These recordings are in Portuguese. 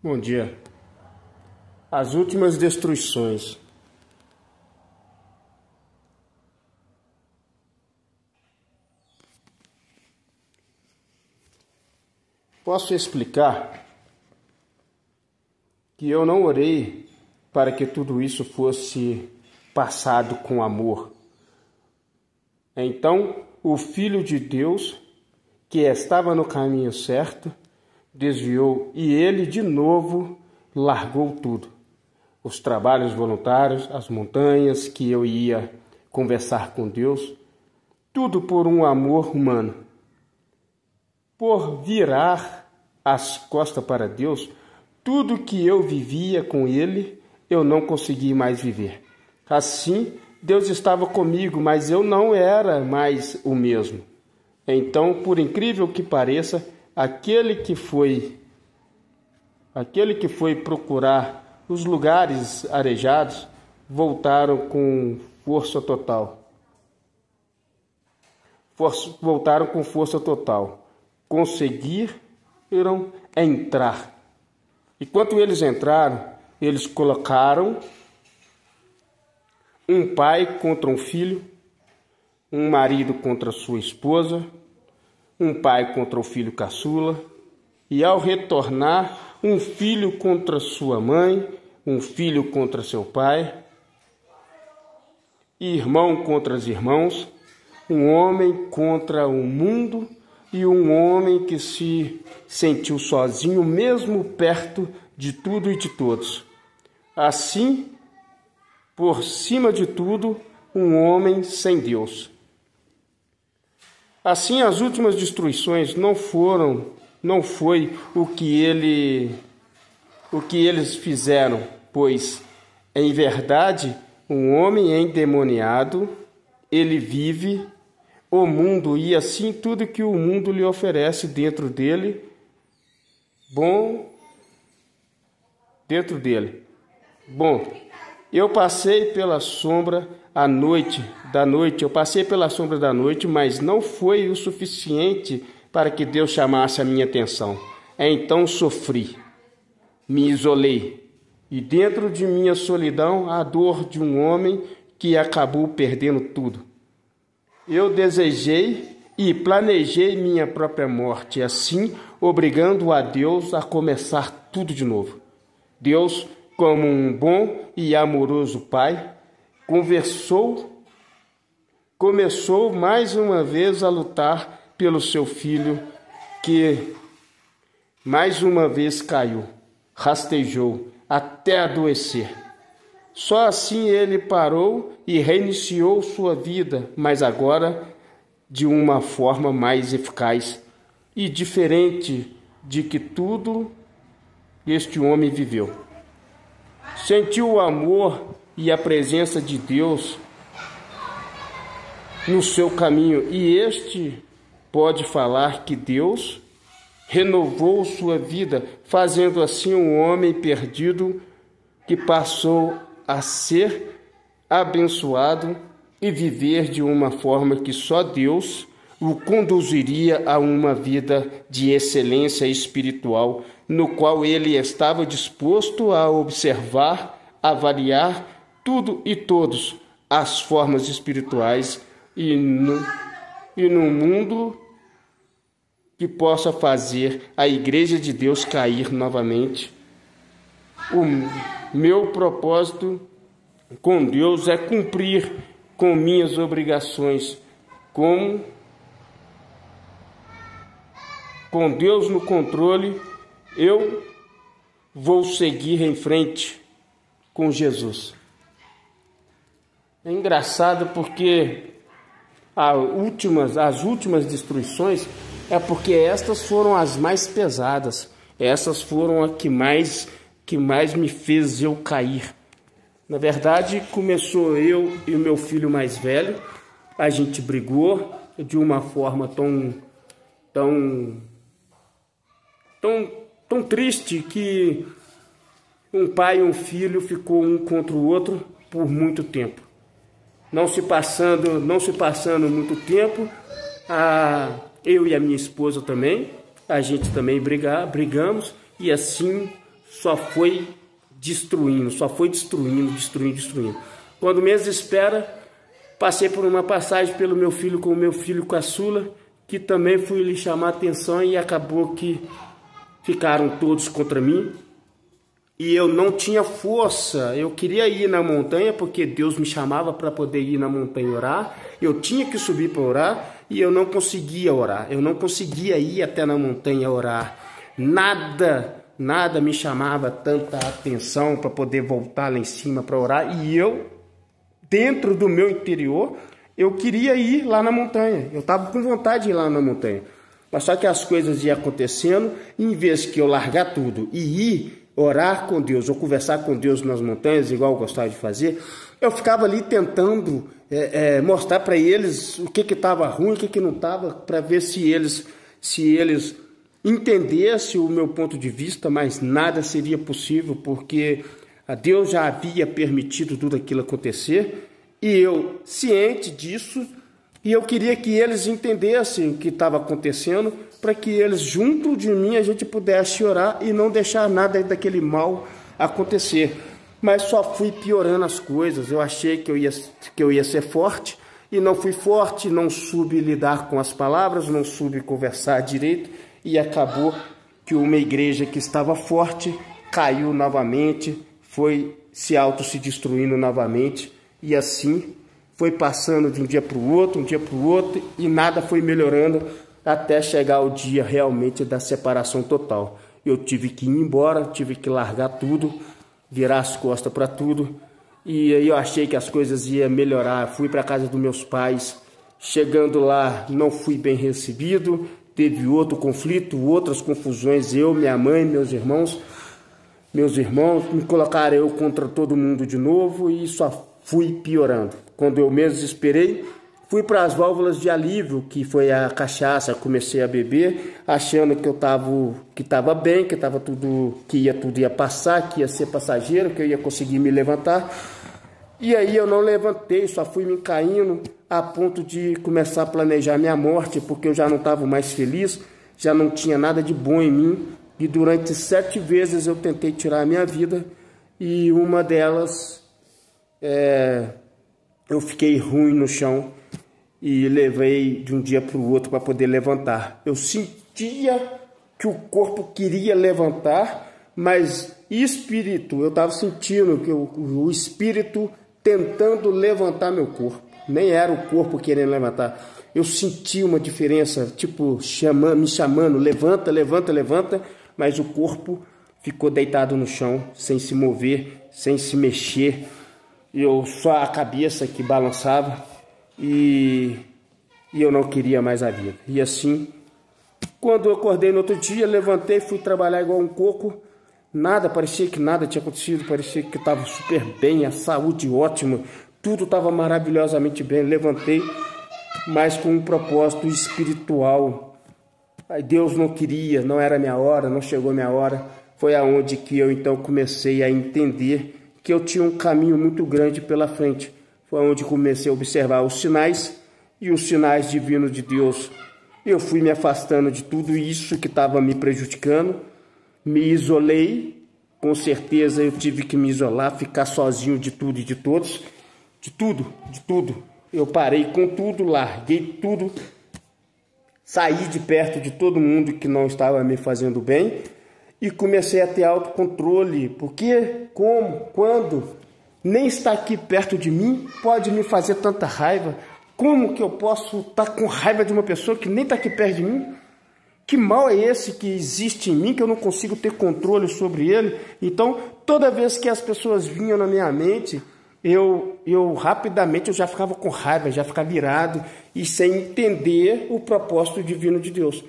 Bom dia. As últimas destruições. Posso explicar que eu não orei para que tudo isso fosse passado com amor. Então, o Filho de Deus, que estava no caminho certo, desviou e ele de novo largou tudo. Os trabalhos voluntários, as montanhas que eu ia conversar com Deus, tudo por um amor humano. Por virar as costas para Deus, tudo que eu vivia com Ele, eu não consegui mais viver. Assim, Deus estava comigo, mas eu não era mais o mesmo. Então, por incrível que pareça, aquele que foi procurar os lugares arejados, voltaram com força total. Voltaram com força total. Conseguiram entrar. E quando eles entraram, eles colocaram um pai contra um filho, um marido contra sua esposa, um pai contra o filho caçula, e ao retornar, um filho contra sua mãe, um filho contra seu pai, irmão contra os irmãos, um homem contra o mundo e um homem que se sentiu sozinho, mesmo perto de tudo e de todos. Assim, por cima de tudo, um homem sem Deus. Assim, as últimas destruições não foi o que eles fizeram, pois, em verdade, um homem endemoniado, ele vive o mundo e assim tudo que o mundo lhe oferece dentro dele. Bom, eu passei pela sombra da noite, mas não foi o suficiente para que Deus chamasse a minha atenção. Então sofri, me isolei, e dentro de minha solidão a dor de um homem que acabou perdendo tudo. Eu desejei e planejei minha própria morte, assim obrigando a Deus a começar tudo de novo. Deus, como um bom e amoroso pai, começou mais uma vez a lutar pelo seu filho, que mais uma vez caiu, rastejou até adoecer. Só assim ele parou e reiniciou sua vida, mas agora de uma forma mais eficaz e diferente de que tudo este homem viveu. Sentiu o amor e a presença de Deus no seu caminho, e este pode falar que Deus renovou sua vida, fazendo assim um homem perdido que passou a ser abençoado e viver de uma forma que só Deus o conduziria a uma vida de excelência espiritual, no qual ele estava disposto a observar, avaliar tudo e todos as formas espirituais e no mundo que possa fazer a Igreja de Deus cair novamente. O meu propósito com Deus é cumprir com minhas obrigações, com Deus no controle. Eu vou seguir em frente com Jesus. É engraçado porque as últimas destruições é porque estas foram as mais pesadas. Essas foram as que mais me fez eu cair. Na verdade, começou eu e o meu filho mais velho. A gente brigou de uma forma tão triste que um pai e um filho ficou um contra o outro por muito tempo. Não se passando muito tempo, eu e a minha esposa também, a gente também brigamos, e assim só foi destruindo. Quando menos espera, passei por uma passagem pelo meu filho com o meu filho caçula, que também fui lhe chamar a atenção e acabou que ficaram todos contra mim. E eu não tinha força, eu queria ir na montanha porque Deus me chamava para poder ir na montanha orar. Eu tinha que subir para orar e eu não conseguia orar, eu não conseguia ir até na montanha orar. Nada me chamava tanta atenção para poder voltar lá em cima para orar. E eu, dentro do meu interior, eu queria ir lá na montanha, eu estava com vontade de ir lá na montanha. Mas só que as coisas iam acontecendo, e em vez que eu largar tudo e ir orar com Deus ou conversar com Deus nas montanhas, igual eu gostava de fazer, eu ficava ali tentando mostrar para eles o que estava ruim, o que não estava, para ver se eles entendessem o meu ponto de vista, mas nada seria possível, porque Deus já havia permitido tudo aquilo acontecer, e eu, ciente disso, e eu queria que eles entendessem o que estava acontecendo, para que eles, junto de mim, a gente pudesse orar e não deixar nada daquele mal acontecer. Mas só fui piorando as coisas. Eu achei que eu ia ser forte, e não fui forte, não soube lidar com as palavras, não soube conversar direito, e acabou que uma igreja que estava forte caiu novamente, foi se destruindo novamente, e assim foi passando de um dia para o outro, e nada foi melhorando até chegar o dia realmente da separação total. Eu tive que ir embora, tive que largar tudo, virar as costas para tudo, e aí eu achei que as coisas iam melhorar. Fui para a casa dos meus pais, chegando lá não fui bem recebido, teve outro conflito, outras confusões, eu, minha mãe, meus irmãos me colocaram eu contra todo mundo de novo, e só fui piorando. Quando eu menos esperei, fui para as válvulas de alívio, que foi a cachaça. Comecei a beber, achando que estava bem, que tudo ia passar, que ia ser passageiro, que eu ia conseguir me levantar. E aí eu não levantei, só fui me caindo a ponto de começar a planejar minha morte, porque eu já não estava mais feliz, já não tinha nada de bom em mim. E durante 7 vezes eu tentei tirar a minha vida, e uma delas eu fiquei ruim no chão e levei de um dia para o outro para poder levantar. Eu sentia que o corpo queria levantar, mas eu estava sentindo que o espírito tentando levantar meu corpo. Nem era o corpo querendo levantar. Eu senti uma diferença, tipo, me chamando, levanta, mas o corpo ficou deitado no chão, sem se mover, sem se mexer. Só a cabeça que balançava, e eu não queria mais a vida. E assim, quando eu acordei no outro dia, levantei, fui trabalhar igual um coco. Parecia que nada tinha acontecido, parecia que estava super bem, a saúde ótima, tudo estava maravilhosamente bem. Levantei, mas com um propósito espiritual. Aí Deus não queria, não era minha hora, não chegou minha hora. Foi aonde que eu então comecei a entender que eu tinha um caminho muito grande pela frente. Foi onde comecei a observar os sinais, e os sinais divinos de Deus. Eu fui me afastando de tudo isso que estava me prejudicando, me isolei, com certeza eu tive que me isolar, ficar sozinho de tudo e de todos, de tudo. Eu parei com tudo, larguei tudo, saí de perto de todo mundo que não estava me fazendo bem, e comecei a ter autocontrole, porque quando nem está aqui perto de mim, pode me fazer tanta raiva. Como que eu posso estar com raiva de uma pessoa que nem está aqui perto de mim? Que mal é esse que existe em mim, que eu não consigo ter controle sobre ele? Então, toda vez que as pessoas vinham na minha mente, eu rapidamente já ficava com raiva, já ficava virado e sem entender o propósito divino de Deus.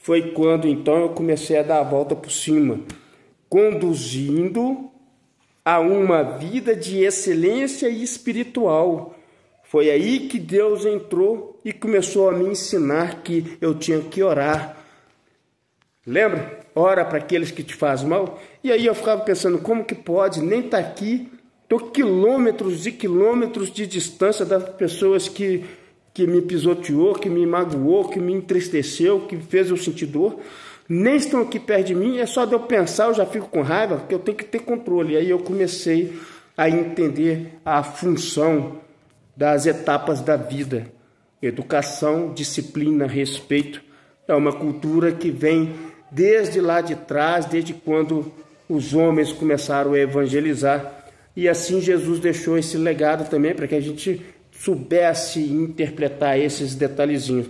Foi quando então eu comecei a dar a volta por cima, conduzindo a uma vida de excelência espiritual. Foi aí que Deus entrou e começou a me ensinar que eu tinha que orar. Lembra? Ora para aqueles que te fazem mal. E aí eu ficava pensando, como que pode? Nem estar aqui. Estou quilômetros e quilômetros de distância das pessoas que me pisoteou, que me magoou, que me entristeceu, que fez eu sentir dor. nem estão aqui perto de mim, é só de eu pensar, eu já fico com raiva, porque eu tenho que ter controle. E aí eu comecei a entender a função das etapas da vida. Educação, disciplina, respeito. É uma cultura que vem desde lá de trás, desde quando os homens começaram a evangelizar. E assim Jesus deixou esse legado também para que a gente soubesse interpretar esses detalhezinhos.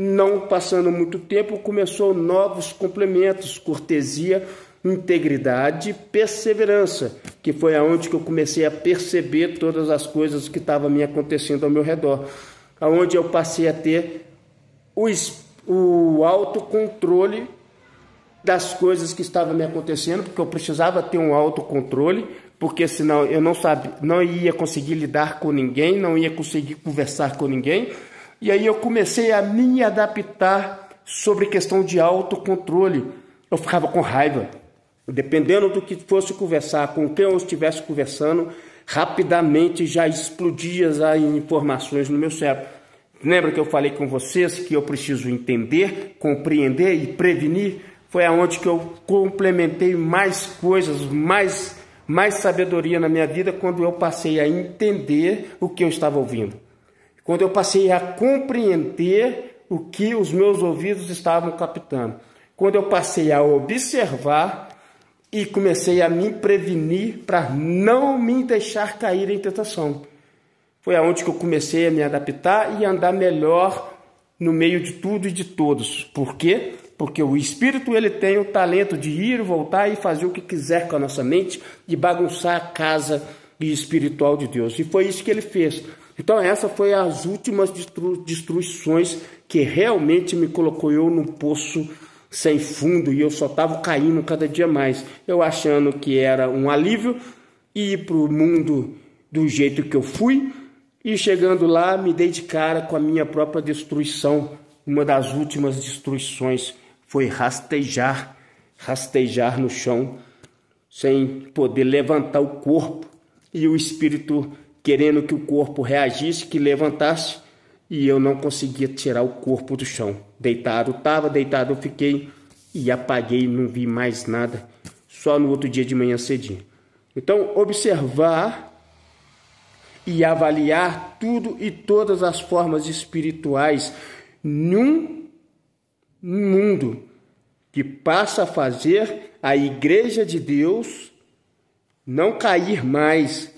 Não passando muito tempo, começou novos complementos, cortesia, integridade, perseverança, que foi aonde que eu comecei a perceber todas as coisas que estavam me acontecendo ao meu redor, aonde eu passei a ter o autocontrole das coisas que estavam me acontecendo, porque eu precisava ter um autocontrole, porque senão eu não ia conseguir lidar com ninguém, não ia conseguir conversar com ninguém. E aí eu comecei a me adaptar sobre questão de autocontrole. Eu ficava com raiva, dependendo do que fosse conversar, com quem eu estivesse conversando, rapidamente já explodia as informações no meu cérebro. Lembra que eu falei com vocês que eu preciso entender, compreender e prevenir? Foi aonde que eu complementei mais coisas, mais sabedoria na minha vida, quando eu passei a entender o que eu estava ouvindo. Quando eu passei a compreender o que os meus ouvidos estavam captando. Quando eu passei a observar e comecei a me prevenir para não me deixar cair em tentação. Foi aonde que eu comecei a me adaptar e andar melhor no meio de tudo e de todos. Por quê? Porque o Espírito ele tem o talento de ir, voltar e fazer o que quiser com a nossa mente, de bagunçar a casa espiritual de Deus. E foi isso que ele fez. Então essa foi as últimas destruições que realmente me colocou eu num poço sem fundo e eu só estava caindo cada dia mais. Eu achando que era um alívio ir para o mundo do jeito que eu fui e chegando lá me dei de cara com a minha própria destruição. Uma das últimas destruições foi rastejar no chão, sem poder levantar o corpo, e o Espírito querendo que o corpo reagisse, que levantasse, e eu não conseguia tirar o corpo do chão. Estava deitado, eu fiquei e apaguei, não vi mais nada, só no outro dia de manhã cedinho. Então, observar e avaliar tudo e todas as formas espirituais num mundo que passa a fazer a Igreja de Deus não cair mais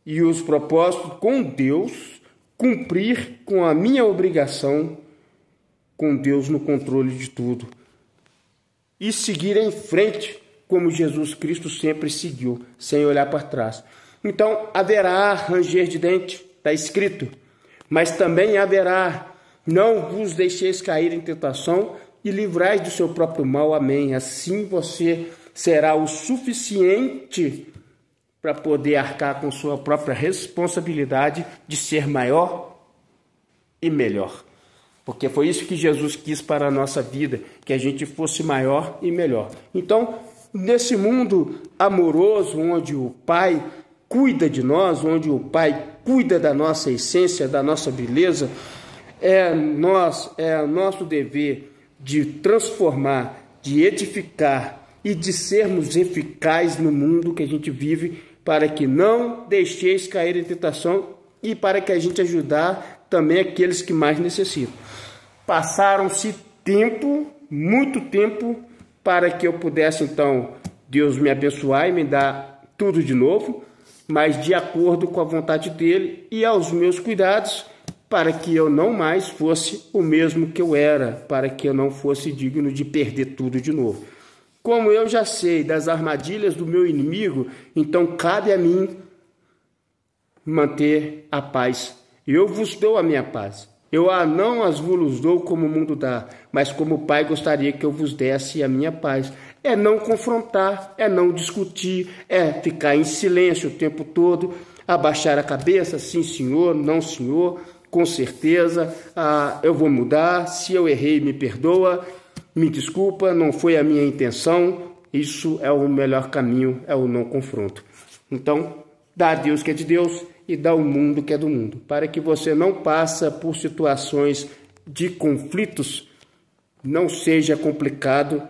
e os propósitos com Deus cumprir com a minha obrigação, com Deus no controle de tudo e seguir em frente como Jesus Cristo sempre seguiu, sem olhar para trás. Então haverá ranger de dente, está escrito, mas também haverá: não vos deixeis cair em tentação e livrais do seu próprio mal. Amém. Assim você será o suficiente para poder arcar com sua própria responsabilidade de ser maior e melhor. Porque foi isso que Jesus quis para a nossa vida, que a gente fosse maior e melhor. Então, nesse mundo amoroso, onde o Pai cuida de nós, onde o Pai cuida da nossa essência, da nossa beleza, é nosso dever de transformar, de edificar e de sermos eficazes no mundo que a gente vive, para que não deixeis cair em tentação e para que a gente ajudar também aqueles que mais necessitam. Passaram-se muito tempo, para que eu pudesse, então, Deus me abençoar e me dar tudo de novo, mas de acordo com a vontade dele e aos meus cuidados, para que eu não mais fosse o mesmo que eu era, para que eu não fosse digno de perder tudo de novo. Como eu já sei das armadilhas do meu inimigo, então cabe a mim manter a paz. Eu vos dou a minha paz. Eu não as vos dou como o mundo dá, mas como o Pai gostaria que eu vos desse a minha paz. É não confrontar, é não discutir, é ficar em silêncio o tempo todo, abaixar a cabeça, sim senhor, não senhor, com certeza, eu vou mudar, se eu errei me perdoa, me desculpa, não foi a minha intenção. Isso é o melhor caminho, é o não confronto. Então, dá a Deus que é de Deus e dá ao mundo que é do mundo, para que você não passe por situações de conflitos não seja complicado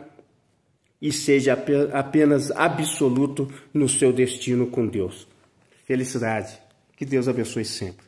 e seja apenas absoluto no seu destino com Deus. Felicidade. Que Deus abençoe sempre.